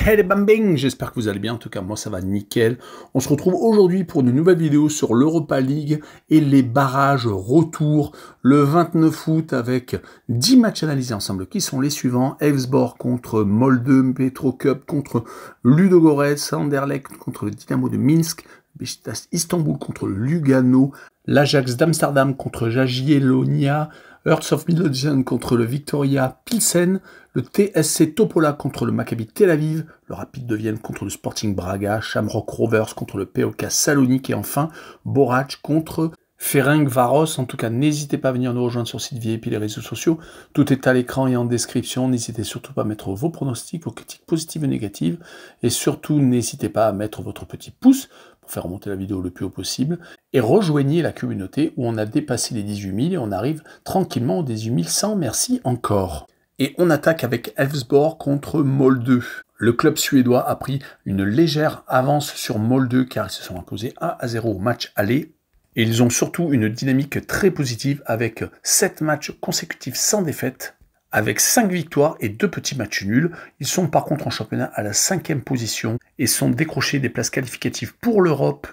Hey les bambing, j'espère que vous allez bien, en tout cas moi ça va nickel. On se retrouve aujourd'hui pour une nouvelle vidéo sur l'Europa League et les barrages retour le 29 août avec 10 matchs analysés ensemble qui sont les suivants. Elfsborg contre Molde, Petro Cup contre Ludogorets, Anderlecht contre le Dynamo de Minsk, Beşiktaş Istanbul contre Lugano, l'Ajax d'Amsterdam contre Jagiellonia, Hearts of Midlothian contre le Victoria Pilsen, le TSC Topola contre le Maccabi Tel Aviv, le Rapid de Vienne contre le Sporting Braga, Shamrock Rovers contre le POK Salonique et enfin Borac contre Ferencváros. En tout cas, n'hésitez pas à venir nous rejoindre sur le site VIP et les réseaux sociaux. Tout est à l'écran et en description. N'hésitez surtout pas à mettre vos pronostics, vos critiques positives et négatives. Et surtout, n'hésitez pas à mettre votre petit pouce pour faire remonter la vidéo le plus haut possible. Et rejoignez la communauté où on a dépassé les 18 000 et on arrive tranquillement aux 18 100. Merci encore. Et on attaque avec Elfsborg contre Molde. Le club suédois a pris une légère avance sur Molde car ils se sont imposés 1-0 au match aller. Et ils ont surtout une dynamique très positive avec 7 matchs consécutifs sans défaite, avec 5 victoires et 2 petits matchs nuls. Ils sont par contre en championnat à la 5e position et sont décrochés des places qualificatives pour l'Europe.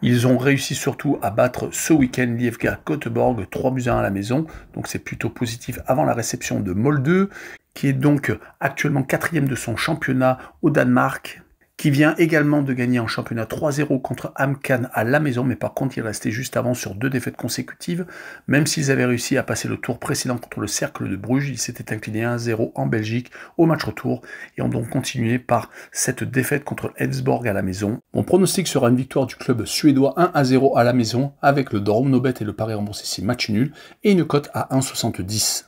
Ils ont réussi surtout à battre ce week-end l'IFK Göteborg 3-1 à la maison, donc c'est plutôt positif avant la réception de Molde, qui est donc actuellement 4e de son championnat au Danemark, qui vient également de gagner en championnat 3-0 contre Amcan à la maison, mais par contre il restait juste avant sur 2 défaites consécutives. Même s'ils avaient réussi à passer le tour précédent contre le Cercle de Bruges, ils s'étaient inclinés 1-0 en Belgique au match retour et ont donc continué par cette défaite contre Elfsborg à la maison. Mon pronostic sera une victoire du club suédois 1-0 à la maison avec le Drom Nobet et le pari remboursé 6 matchs nuls et une cote à 1,70.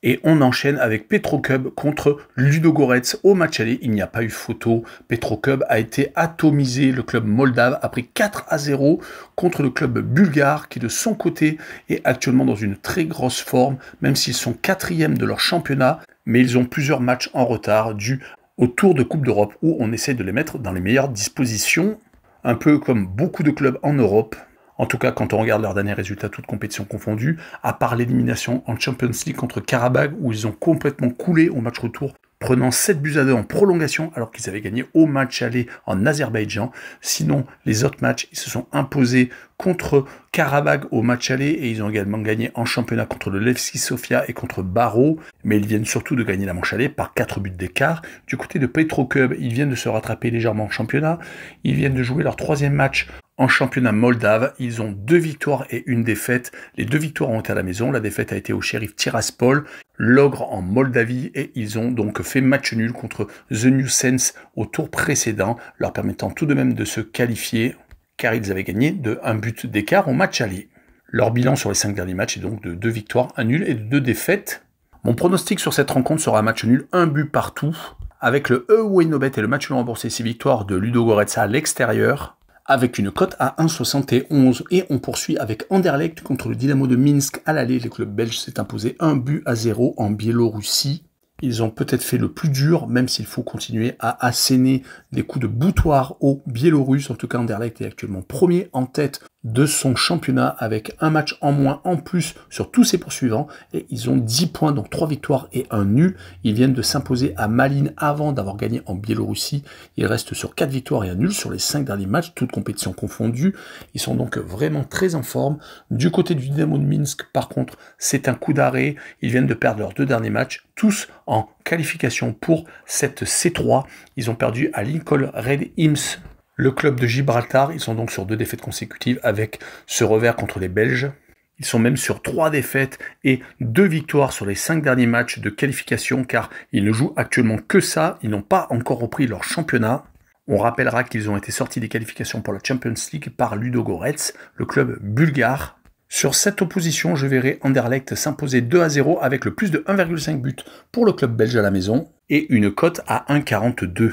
Et on enchaîne avec Petro Cup contre Ludogorets au match aller. Il n'y a pas eu photo. Petro Cup a été atomisé. Le club moldave a pris 4-0 contre le club bulgare qui de son côté est actuellement dans une très grosse forme, même s'ils sont 4e de leur championnat. Mais ils ont plusieurs matchs en retard dû au tour de Coupe d'Europe où on essaie de les mettre dans les meilleures dispositions. Un peu comme beaucoup de clubs en Europe. En tout cas, quand on regarde leurs derniers résultats, toutes compétitions confondues, à part l'élimination en Champions League contre Karabag, où ils ont complètement coulé au match retour, prenant 7-2 en prolongation, alors qu'ils avaient gagné au match aller en Azerbaïdjan. Sinon, les autres matchs, ils se sont imposés contre Karabag au match aller, et ils ont également gagné en championnat contre le Levski Sofia et contre Baro, mais ils viennent surtout de gagner la manche aller par 4 buts d'écart. Du côté de Petro Cup, ils viennent de se rattraper légèrement en championnat, ils viennent de jouer leur 3e match en championnat moldave. Ils ont 2 victoires et 1 défaite. Les 2 victoires ont été à la maison. La défaite a été au Sheriff Tiraspol, l'Ogre en Moldavie, et ils ont donc fait match nul contre The New Sense au tour précédent, leur permettant tout de même de se qualifier, car ils avaient gagné de 1 but d'écart au match aller. Leur bilan sur les 5 derniers matchs est donc de 2 victoires, 1 nul et de 2 défaites. Mon pronostic sur cette rencontre sera un match nul, 1 but partout, avec le Away No Bet et le match nul remboursé 6 victoires de Ludogorets à l'extérieur, avec une cote à 1,71. Et on poursuit avec Anderlecht contre le Dynamo de Minsk à l'aller. Le club belge s'est imposé 1-0 en Biélorussie. Ils ont peut-être fait le plus dur, même s'il faut continuer à asséner des coups de boutoir aux Biélorusses. En tout cas, Anderlecht est actuellement premier en tête de son championnat avec un match en moins en plus sur tous ses poursuivants. Et ils ont 10 points, donc 3 victoires et 1 nul. Ils viennent de s'imposer à Malines avant d'avoir gagné en Biélorussie. Ils restent sur 4 victoires et 1 nul sur les 5 derniers matchs, toutes compétitions confondues. Ils sont donc vraiment très en forme. Du côté du Dynamo de Minsk, par contre, c'est un coup d'arrêt. Ils viennent de perdre leurs 2 derniers matchs, tous en qualification pour cette C3. Ils ont perdu à Lincoln Red Imps, le club de Gibraltar. Ils sont donc sur 2 défaites consécutives avec ce revers contre les Belges. Ils sont même sur 3 défaites et 2 victoires sur les 5 derniers matchs de qualification car ils ne jouent actuellement que ça. Ils n'ont pas encore repris leur championnat. On rappellera qu'ils ont été sortis des qualifications pour la Champions League par Ludogorets, le club bulgare. Sur cette opposition, je verrai Anderlecht s'imposer 2-0 avec le plus de 1,5 but pour le club belge à la maison et une cote à 1,42.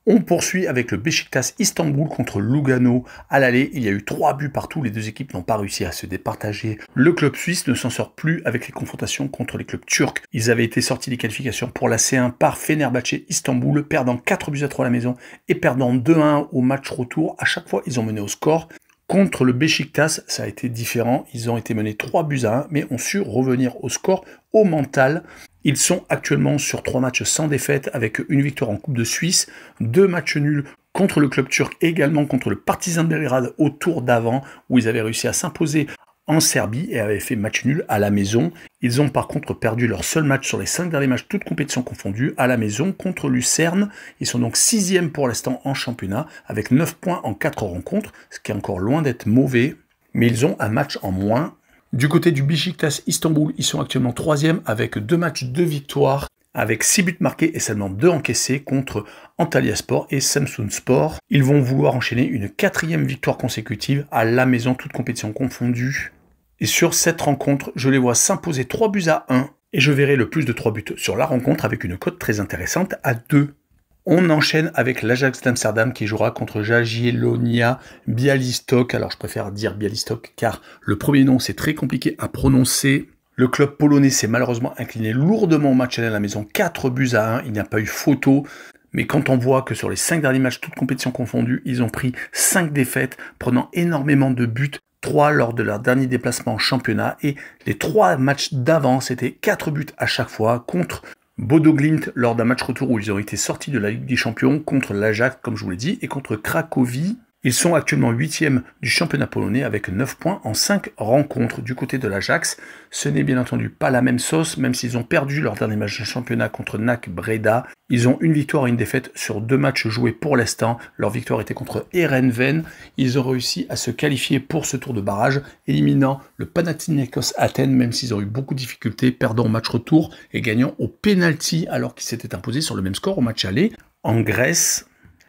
On poursuit avec le Beşiktaş Istanbul contre Lugano à l'aller. Il y a eu 3 buts partout, les 2 équipes n'ont pas réussi à se départager. Le club suisse ne s'en sort plus avec les confrontations contre les clubs turcs. Ils avaient été sortis des qualifications pour la C1 par Fenerbahçe Istanbul, perdant 4-3 à la maison et perdant 2-1 au match retour. À chaque fois, ils ont mené au score. Contre le Beşiktaş, ça a été différent. Ils ont été menés 3-1, mais ont su revenir au score au mental. Ils sont actuellement sur 3 matchs sans défaite avec une victoire en Coupe de Suisse, 2 matchs nuls contre le club turc et également contre le Partizan Belgrade au tour d'avant où ils avaient réussi à s'imposer en Serbie et avaient fait match nul à la maison. Ils ont par contre perdu leur seul match sur les 5 derniers matchs, toutes compétitions confondues, à la maison contre Lucerne. Ils sont donc 6e pour l'instant en championnat avec 9 points en 4 rencontres, ce qui est encore loin d'être mauvais, mais ils ont un match en moins. Du côté du Beşiktaş Istanbul, ils sont actuellement 3e avec 2 matchs, 2 victoires, avec 6 buts marqués et seulement 2 encaissés contre Antalyaspor et Samsunspor. Ils vont vouloir enchaîner une 4e victoire consécutive à la maison, toutes compétitions confondues. Et sur cette rencontre, je les vois s'imposer 3 buts à 1 et je verrai le plus de 3 buts sur la rencontre avec une cote très intéressante à 2. On enchaîne avec l'Ajax d'Amsterdam qui jouera contre Jagiellonia Białystok. Alors je préfère dire Białystok car le premier nom c'est très compliqué à prononcer. Le club polonais s'est malheureusement incliné lourdement au match aller à la maison, 4 buts à 1, il n'y a pas eu photo. Mais quand on voit que sur les 5 derniers matchs, toutes compétitions confondues, ils ont pris 5 défaites, prenant énormément de buts, 3 lors de leur dernier déplacement en championnat, et les 3 matchs d'avant, c'était 4 buts à chaque fois contre Bodo Glimt lors d'un match retour où ils ont été sortis de la Ligue des Champions, contre l'Ajax, comme je vous l'ai dit, et contre Cracovie. Ils sont actuellement 8e du championnat polonais avec 9 points en 5 rencontres. Du côté de l'Ajax, ce n'est bien entendu pas la même sauce, même s'ils ont perdu leur dernier match de championnat contre NAC Breda. Ils ont une victoire et une défaite sur 2 matchs joués pour l'instant. Leur victoire était contre Heerenveen. Ils ont réussi à se qualifier pour ce tour de barrage, éliminant le Panathinaikos Athènes, même s'ils ont eu beaucoup de difficultés, perdant au match retour et gagnant au penalty alors qu'ils s'étaient imposés sur le même score au match aller en Grèce.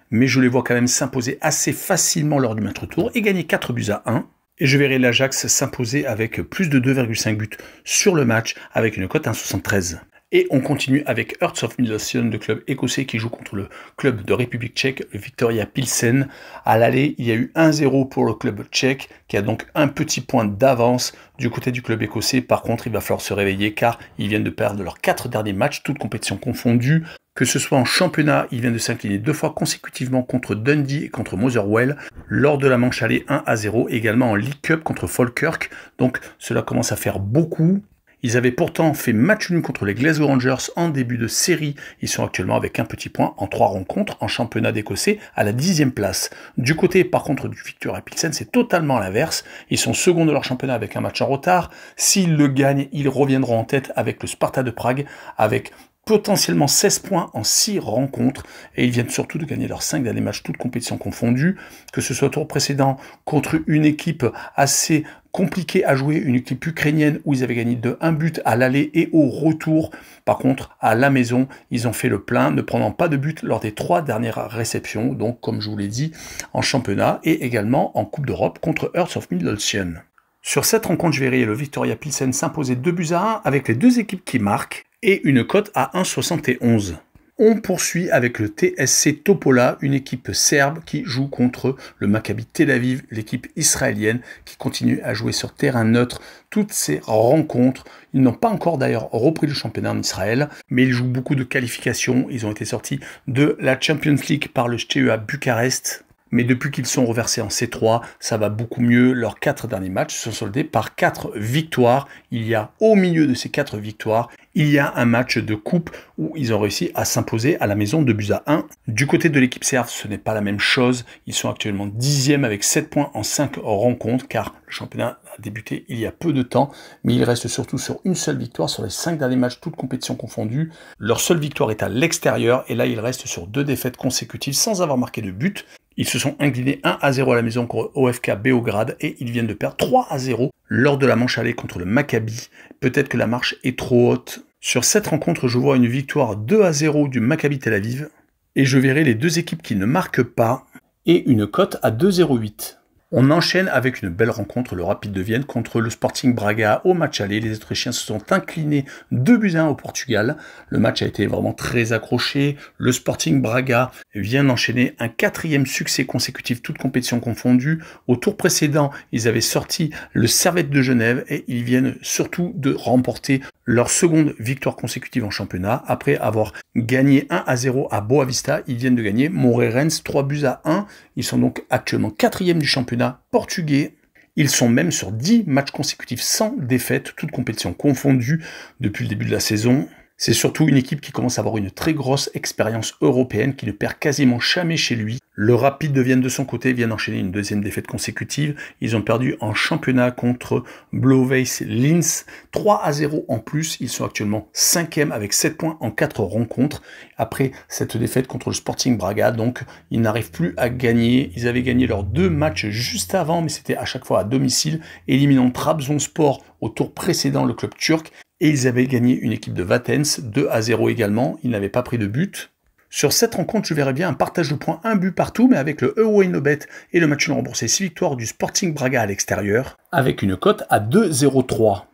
Mais je les vois quand même s'imposer assez facilement lors du match retour et gagner 4 buts à 1. Et je verrai l'Ajax s'imposer avec plus de 2,5 buts sur le match avec une cote à 1,73. Et on continue avec Hearts of Midlothian, le club écossais qui joue contre le club de République tchèque, le Viktoria Pilsen. À l'aller, il y a eu 1-0 pour le club tchèque, qui a donc un petit point d'avance du côté du club écossais. Par contre, il va falloir se réveiller car ils viennent de perdre leurs 4 derniers matchs, toutes compétitions confondues. Que ce soit en championnat, ils viennent de s'incliner 2 fois consécutivement contre Dundee et contre Motherwell, lors de la manche aller 1-0, également en League Cup contre Falkirk. Donc cela commence à faire beaucoup. Ils avaient pourtant fait match nul contre les Glasgow Rangers en début de série. Ils sont actuellement avec un petit point en 3 rencontres en championnat d'Écossais à la 10e place. Du côté par contre du Viktoria Pilsen, c'est totalement l'inverse. Ils sont seconds de leur championnat avec un match en retard. S'ils le gagnent, ils reviendront en tête avec le Sparta de Prague, avec potentiellement 16 points en 6 rencontres, et ils viennent surtout de gagner leurs 5 derniers matchs, toutes compétitions confondues, que ce soit au tour précédent contre une équipe assez compliquée à jouer, une équipe ukrainienne où ils avaient gagné de 1 but à l'aller et au retour. Par contre, à la maison, ils ont fait le plein, ne prenant pas de but lors des 3 dernières réceptions, donc comme je vous l'ai dit, en championnat et également en Coupe d'Europe contre Hearts of Midlothian. Sur cette rencontre, je verrai le Viktoria Pilsen s'imposer 2 buts à 1 avec les 2 équipes qui marquent, et une cote à 1,71. On poursuit avec le TSC Topola, une équipe serbe qui joue contre le Maccabi Tel Aviv, l'équipe israélienne qui continue à jouer sur terrain neutre toutes ces rencontres. Ils n'ont pas encore d'ailleurs repris le championnat en Israël, mais ils jouent beaucoup de qualifications. Ils ont été sortis de la Champions League par le STEA Bucarest. Mais depuis qu'ils sont reversés en C3, ça va beaucoup mieux. Leurs 4 derniers matchs sont soldés par 4 victoires. Il y a au milieu de ces 4 victoires, il y a un match de coupe où ils ont réussi à s'imposer à la maison 2 buts à 1. Du côté de l'équipe serbe, ce n'est pas la même chose. Ils sont actuellement 10e avec 7 points en 5 rencontres, car le championnat a débuté il y a peu de temps, mais ils restent surtout sur une seule victoire sur les 5 derniers matchs, toutes compétitions confondues. Leur seule victoire est à l'extérieur, et là ils restent sur 2 défaites consécutives sans avoir marqué de but. Ils se sont inclinés 1-0 à la maison contre OFK Beograd et ils viennent de perdre 3-0 lors de la manche aller contre le Maccabi. Peut-être que la marche est trop haute. Sur cette rencontre, je vois une victoire 2-0 du Maccabi Tel Aviv et je verrai les 2 équipes qui ne marquent pas et une cote à 2,08. On enchaîne avec une belle rencontre, le Rapid de Vienne contre le Sporting Braga au match aller. Les Autrichiens se sont inclinés 2 buts à 1 au Portugal. Le match a été vraiment très accroché. Le Sporting Braga vient d'enchaîner un 4e succès consécutif, toutes compétitions confondues. Au tour précédent, ils avaient sorti le Servette de Genève et ils viennent surtout de remporter leur seconde victoire consécutive en championnat. Après avoir gagné 1-0 à Boavista, ils viennent de gagner Moreirense 3 buts à 1. Ils sont donc actuellement 4e du championnat portugais. Ils sont même sur 10 matchs consécutifs sans défaite, toutes compétitions confondues depuis le début de la saison. C'est surtout une équipe qui commence à avoir une très grosse expérience européenne, qui ne perd quasiment jamais chez lui. Le Rapid de Vienne de son côté vient d'enchaîner une deuxième défaite consécutive. Ils ont perdu en championnat contre Blau-Weiß Linz, 3-0 en plus. Ils sont actuellement 5e avec 7 points en 4 rencontres. Après cette défaite contre le Sporting Braga, donc ils n'arrivent plus à gagner. Ils avaient gagné leurs 2 matchs juste avant, mais c'était à chaque fois à domicile, éliminant Trabzonspor au tour précédent, le club turc. Et ils avaient gagné une équipe de Vatens, 2-0 également. Ils n'avaient pas pris de but. Sur cette rencontre, je verrais bien un partage de points, un but partout, mais avec le Euro-Inobet et le match nul remboursé 6 victoires du Sporting Braga à l'extérieur, avec une cote à 2,03.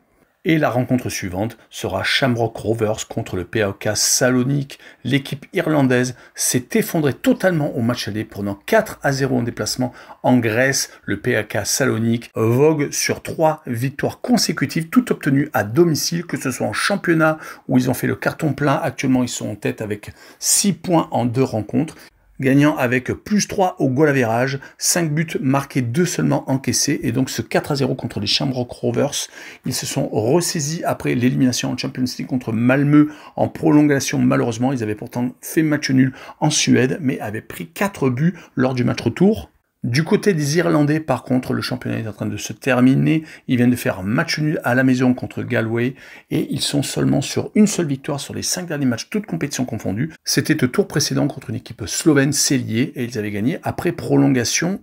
Et la rencontre suivante sera Shamrock Rovers contre le PAOK Salonique. L'équipe irlandaise s'est effondrée totalement au match aller, prenant 4-0 en déplacement en Grèce. Le PAOK Salonique vogue sur 3 victoires consécutives, toutes obtenues à domicile, que ce soit en championnat où ils ont fait le carton plein. Actuellement, ils sont en tête avec 6 points en 2 rencontres. Gagnant avec +3 au goal average, 5 buts marqués, 2 seulement encaissés, et donc ce 4-0 contre les Shamrock Rovers. Ils se sont ressaisis après l'élimination en Champions League contre Malmö en prolongation. Malheureusement, ils avaient pourtant fait match nul en Suède, mais avaient pris 4 buts lors du match retour. Du côté des Irlandais, par contre, le championnat est en train de se terminer. Ils viennent de faire un match nul à la maison contre Galway et ils sont seulement sur une seule victoire sur les 5 derniers matchs, toutes compétitions confondues. C'était le tour précédent contre une équipe slovène, Celje, et ils avaient gagné après prolongation.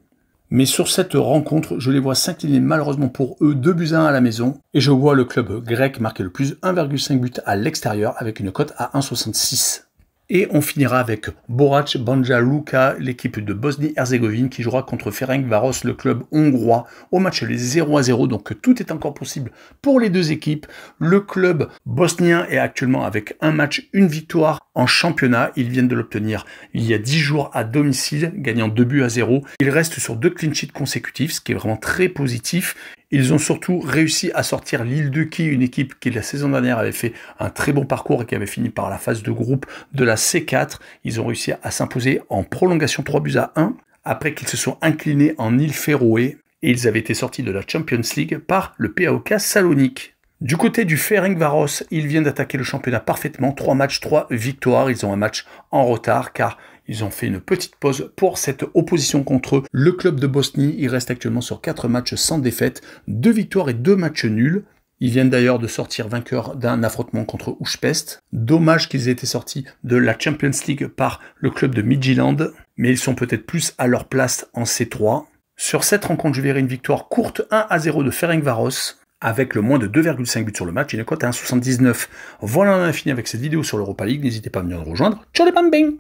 Mais sur cette rencontre, je les vois s'incliner malheureusement pour eux 2-1 à la maison. Et je vois le club grec marquer le plus 1,5 but à l'extérieur avec une cote à 1,66. Et on finira avec Borac Banja Luka, l'équipe de Bosnie-Herzégovine qui jouera contre Ferencváros, le club hongrois, au match les 0-0. Donc tout est encore possible pour les deux équipes. Le club bosnien est actuellement avec un match, une victoire en championnat. Ils viennent de l'obtenir il y a 10 jours à domicile, gagnant 2-0. Ils restent sur 2 clean sheets consécutifs, ce qui est vraiment très positif. Ils ont surtout réussi à sortir l'Île-de-Qui, une équipe qui la saison dernière avait fait un très bon parcours et qui avait fini par la phase de groupe de la C4. Ils ont réussi à s'imposer en prolongation 3-1, après qu'ils se sont inclinés en île Féroé, et ils avaient été sortis de la Champions League par le PAOK Salonique. Du côté du Ferencváros, ils viennent d'attaquer le championnat parfaitement, 3 matchs, 3 victoires. Ils ont un match en retard car ils ont fait une petite pause pour cette opposition contre eux. Le club de Bosnie, il reste actuellement sur 4 matchs sans défaite, 2 victoires et 2 matchs nuls. Ils viennent d'ailleurs de sortir vainqueurs d'un affrontement contre Újpest. Dommage qu'ils aient été sortis de la Champions League par le club de Midtjylland, mais ils sont peut-être plus à leur place en C3. Sur cette rencontre, je verrai une victoire courte 1-0 de Ferencváros, avec le moins de 2,5 buts sur le match et une cote à 1,79. Voilà, on a fini avec cette vidéo sur l'Europa League. N'hésitez pas à venir nous rejoindre. Ciao les bambins!